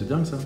C'est dingue ça.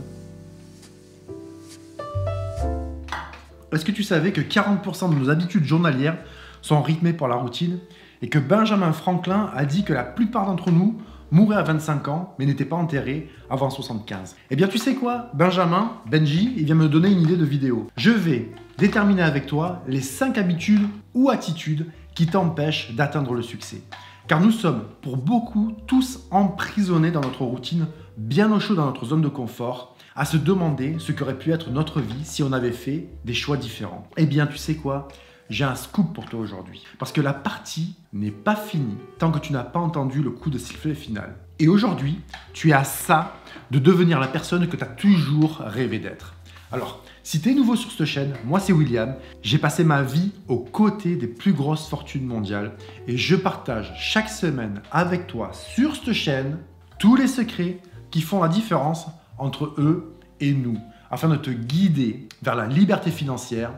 Est-ce que tu savais que 40% de nos habitudes journalières sont rythmées par la routine et que Benjamin Franklin a dit que la plupart d'entre nous mouraient à 25 ans mais n'étaient pas enterrés avant 75? Eh bien tu sais quoi, Benji, il vient me donner une idée de vidéo. Je vais déterminer avec toi les 5 habitudes ou attitudes qui t'empêchent d'atteindre le succès. Car nous sommes, pour beaucoup, tous emprisonnés dans notre routine, bien au chaud dans notre zone de confort, à se demander ce qu'aurait pu être notre vie si on avait fait des choix différents. Eh bien, tu sais quoi? J'ai un scoop pour toi aujourd'hui. Parce que la partie n'est pas finie tant que tu n'as pas entendu le coup de sifflet final. Et aujourd'hui, tu es à ça de devenir la personne que tu as toujours rêvé d'être. Alors, si tu es nouveau sur cette chaîne, moi c'est William, j'ai passé ma vie aux côtés des plus grosses fortunes mondiales et je partage chaque semaine avec toi sur cette chaîne tous les secrets qui font la différence entre eux et nous, afin de te guider vers la liberté financière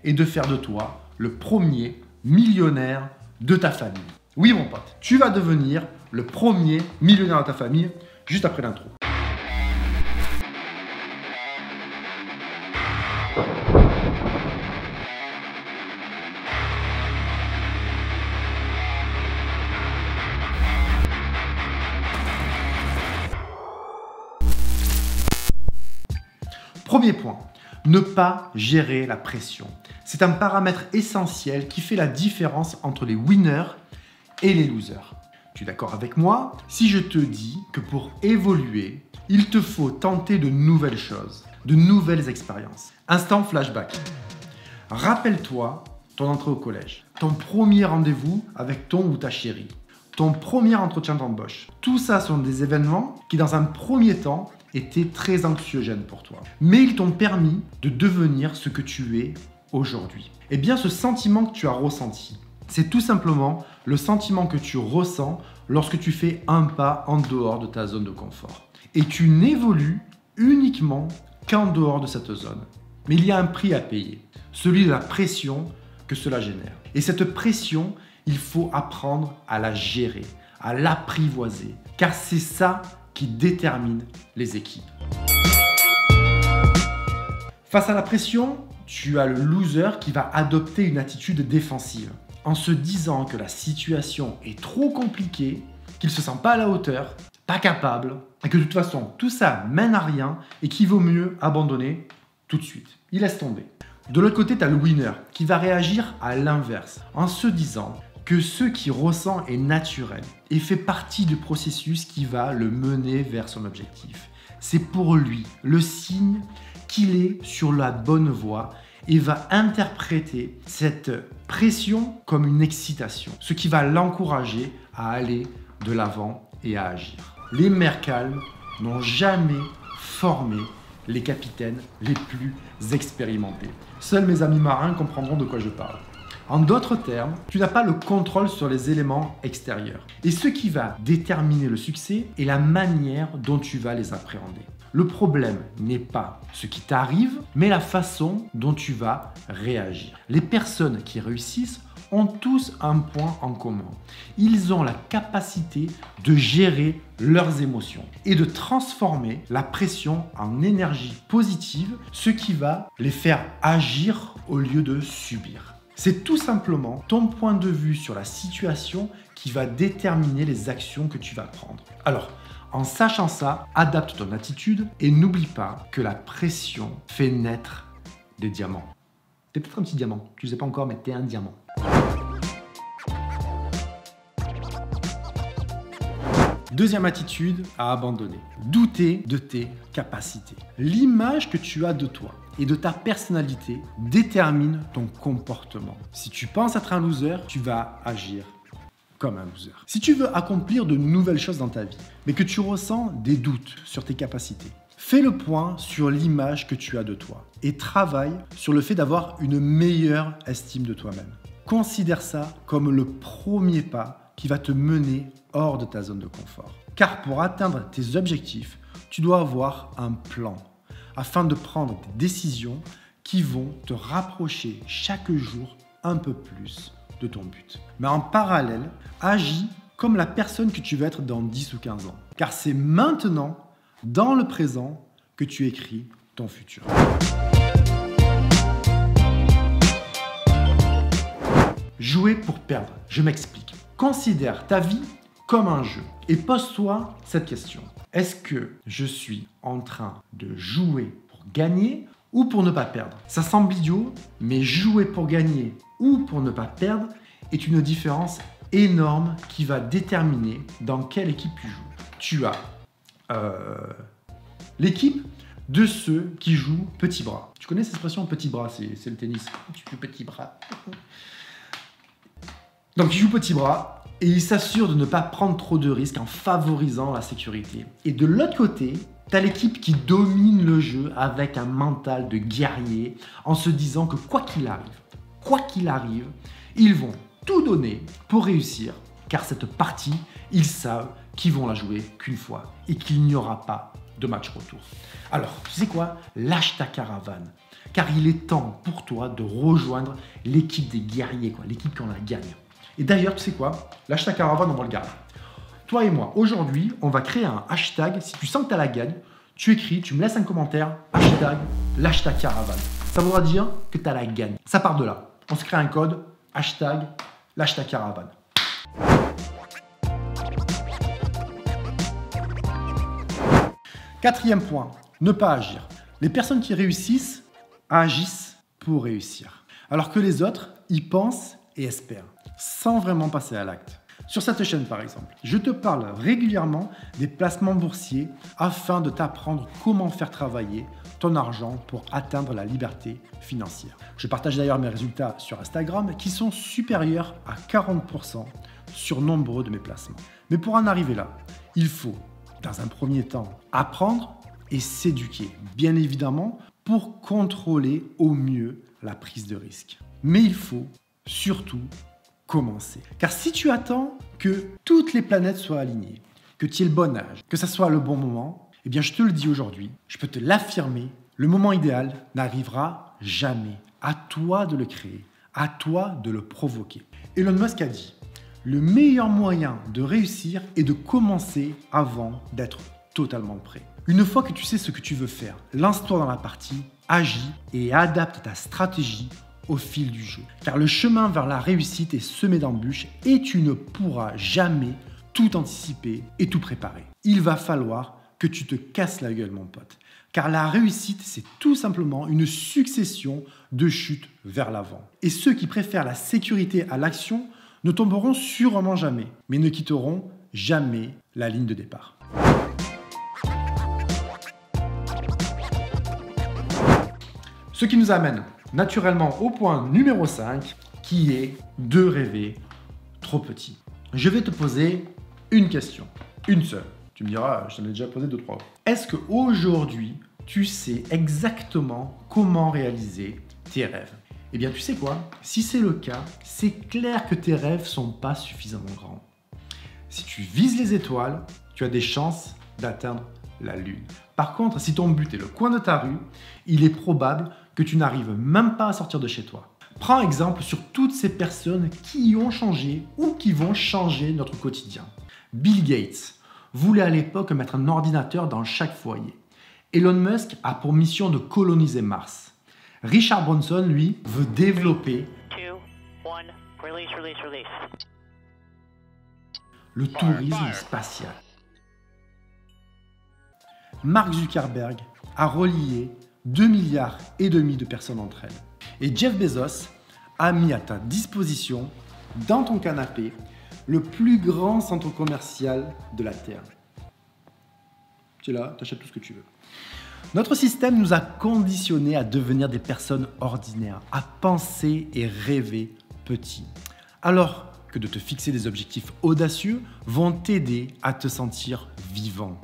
et de faire de toi le premier millionnaire de ta famille. Oui mon pote, tu vas devenir le premier millionnaire de ta famille juste après l'intro. Premier point, ne pas gérer la pression. C'est un paramètre essentiel qui fait la différence entre les winners et les losers. Tu es d'accord avec moi si je te dis que pour évoluer, il te faut tenter de nouvelles choses, de nouvelles expériences. Instant flashback. Rappelle-toi ton entrée au collège, ton premier rendez-vous avec ton ou ta chérie, ton premier entretien d'embauche. Tout ça sont des événements qui, dans un premier temps, étaient très anxiogènes pour toi. Mais ils t'ont permis de devenir ce que tu es aujourd'hui. Eh bien, ce sentiment que tu as ressenti, c'est tout simplement le sentiment que tu ressens lorsque tu fais un pas en dehors de ta zone de confort. Et tu n'évolues uniquement qu'en dehors de cette zone. Mais il y a un prix à payer, celui de la pression que cela génère. Et cette pression, il faut apprendre à la gérer, à l'apprivoiser, car c'est ça qui détermine les équipes. Face à la pression, tu as le loser qui va adopter une attitude défensive en se disant que la situation est trop compliquée, qu'il ne se sent pas à la hauteur, pas capable, et que de toute façon tout ça mène à rien et qu'il vaut mieux abandonner tout de suite. Il laisse tomber. De l'autre côté, tu as le winner qui va réagir à l'inverse en se disant que ce qu'il ressent est naturel et fait partie du processus qui va le mener vers son objectif. C'est pour lui le signe qu'il est sur la bonne voie et va interpréter cette pression comme une excitation, ce qui va l'encourager à aller de l'avant et à agir. Les mers calmes n'ont jamais formé les capitaines les plus expérimentés. Seuls mes amis marins comprendront de quoi je parle. En d'autres termes, tu n'as pas le contrôle sur les éléments extérieurs. Et ce qui va déterminer le succès est la manière dont tu vas les appréhender. Le problème n'est pas ce qui t'arrive, mais la façon dont tu vas réagir. Les personnes qui réussissent ont tous un point en commun. Ils ont la capacité de gérer leurs émotions et de transformer la pression en énergie positive, ce qui va les faire agir au lieu de subir. C'est tout simplement ton point de vue sur la situation qui va déterminer les actions que tu vas prendre. Alors, en sachant ça, adapte ton attitude et n'oublie pas que la pression fait naître des diamants. T'es peut-être un petit diamant, tu ne sais pas encore, mais t'es un diamant. Deuxième attitude à abandonner, douter de tes capacités. L'image que tu as de toi et de ta personnalité détermine ton comportement. Si tu penses être un loser, tu vas agir comme un loser. Si tu veux accomplir de nouvelles choses dans ta vie, mais que tu ressens des doutes sur tes capacités, fais le point sur l'image que tu as de toi et travaille sur le fait d'avoir une meilleure estime de toi-même. Considère ça comme le premier pas qui va te mener hors de ta zone de confort. Car pour atteindre tes objectifs, tu dois avoir un plan afin de prendre des décisions qui vont te rapprocher chaque jour un peu plus de ton but. Mais en parallèle, agis comme la personne que tu veux être dans 10 ou 15 ans. Car c'est maintenant, dans le présent, que tu écris ton futur. Jouer pour perdre, je m'explique. Considère ta vie comme un jeu et pose-toi cette question. Est-ce que je suis en train de jouer pour gagner ou pour ne pas perdre? Ça semble idiot, mais jouer pour gagner ou pour ne pas perdre est une différence énorme qui va déterminer dans quelle équipe tu joues. Tu as l'équipe de ceux qui jouent petit bras. Tu connais cette expression petit bras, c'est le tennis. Tu joues petit bras. Donc ils jouent petit bras et ils s'assurent de ne pas prendre trop de risques en favorisant la sécurité. Et de l'autre côté, tu as l'équipe qui domine le jeu avec un mental de guerrier en se disant que quoi qu'il arrive, ils vont tout donner pour réussir, car cette partie, ils savent qu'ils vont la jouer qu'une fois et qu'il n'y aura pas de match retour. Alors, tu sais quoi? Lâche ta caravane, car il est temps pour toi de rejoindre l'équipe des guerriers, l'équipe qui en la gagne. Et d'ailleurs, tu sais quoi? Lâche ta caravane, on va le garder. Toi et moi, aujourd'hui, on va créer un hashtag. Si tu sens que tu as la gagne, tu écris, tu me laisses un commentaire, hashtag lâche ta caravane. Ça voudra dire que tu as la gagne. Ça part de là. On se crée un code, hashtag lâche ta caravane. Quatrième point, ne pas agir. Les personnes qui réussissent agissent pour réussir. Alors que les autres, ils pensent et espèrent, sans vraiment passer à l'acte. Sur cette chaîne, par exemple, je te parle régulièrement des placements boursiers afin de t'apprendre comment faire travailler ton argent pour atteindre la liberté financière. Je partage d'ailleurs mes résultats sur Instagram qui sont supérieurs à 40% sur nombreux de mes placements. Mais pour en arriver là, il faut, dans un premier temps, apprendre et s'éduquer, bien évidemment, pour contrôler au mieux la prise de risque. Mais il faut surtout commencer. Car si tu attends que toutes les planètes soient alignées, que tu aies le bon âge, que ça soit le bon moment, eh bien je te le dis aujourd'hui, je peux te l'affirmer, le moment idéal n'arrivera jamais. À toi de le créer, à toi de le provoquer. Elon Musk a dit, le meilleur moyen de réussir est de commencer avant d'être totalement prêt. Une fois que tu sais ce que tu veux faire, lance-toi dans la partie, agis et adapte ta stratégie au fil du jeu. Car le chemin vers la réussite est semé d'embûches et tu ne pourras jamais tout anticiper et tout préparer. Il va falloir que tu te casses la gueule, mon pote. Car la réussite, c'est tout simplement une succession de chutes vers l'avant. Et ceux qui préfèrent la sécurité à l'action ne tomberont sûrement jamais, mais ne quitteront jamais la ligne de départ. Ce qui nous amène naturellement au point numéro 5, qui est de rêver trop petit. Je vais te poser une question, une seule. Tu me diras, je t'en ai déjà posé 2-3 fois. Est-ce qu'aujourd'hui, tu sais exactement comment réaliser tes rêves? Eh bien, tu sais quoi? Si c'est le cas, c'est clair que tes rêves ne sont pas suffisamment grands. Si tu vises les étoiles, tu as des chances d'atteindre la lune. Par contre, si ton but est le coin de ta rue, il est probable que tu n'arrives même pas à sortir de chez toi. Prends exemple sur toutes ces personnes qui ont changé ou qui vont changer notre quotidien. Bill Gates voulait à l'époque mettre un ordinateur dans chaque foyer. Elon Musk a pour mission de coloniser Mars. Richard Branson, lui, veut développer le tourisme spatial. Mark Zuckerberg a relié 2,5 milliards de personnes entre elles. Et Jeff Bezos a mis à ta disposition, dans ton canapé, le plus grand centre commercial de la Terre. Tu es là, tu achètes tout ce que tu veux. Notre système nous a conditionnés à devenir des personnes ordinaires, à penser et rêver petit. Alors que de te fixer des objectifs audacieux vont t'aider à te sentir vivant.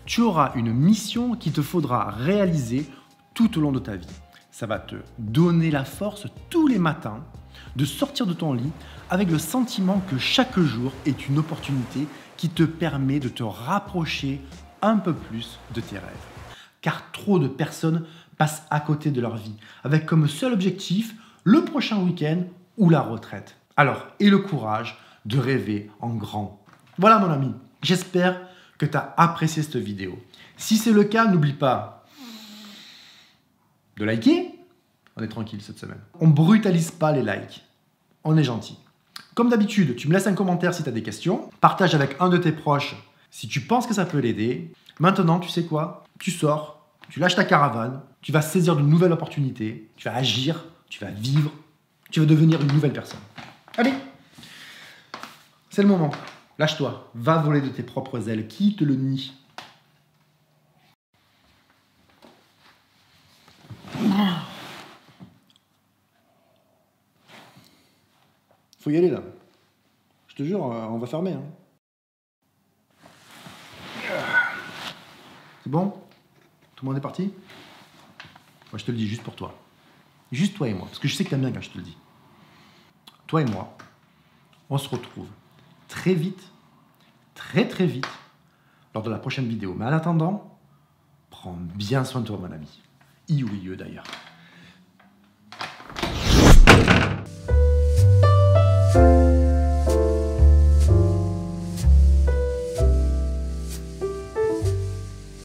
Tu auras une mission qu'il te faudra réaliser tout au long de ta vie. Ça va te donner la force tous les matins de sortir de ton lit avec le sentiment que chaque jour est une opportunité qui te permet de te rapprocher un peu plus de tes rêves. Car trop de personnes passent à côté de leur vie avec comme seul objectif le prochain week-end ou la retraite. Alors, aie le courage de rêver en grand. Voilà mon ami, j'espère que tu as apprécié cette vidéo. Si c'est le cas, n'oublie pas, de liker. On est tranquille cette semaine. On brutalise pas les likes. On est gentil. Comme d'habitude, tu me laisses un commentaire si tu as des questions. Partage avec un de tes proches si tu penses que ça peut l'aider. Maintenant, tu sais quoi? Tu sors, tu lâches ta caravane, tu vas saisir de nouvelles opportunités, tu vas agir, tu vas vivre, tu vas devenir une nouvelle personne. Allez, c'est le moment. Lâche-toi, va voler de tes propres ailes. Qui te le nie? Faut y aller là. Je te jure, on va fermer. Hein. C'est bon? Tout le monde est parti? Moi je te le dis juste pour toi. Juste toi et moi. Parce que je sais que t'aimes bien quand je te le dis. Toi et moi, on se retrouve très vite, très très vite, lors de la prochaine vidéo. Mais en attendant, prends bien soin de toi mon ami. I ou IE d'ailleurs.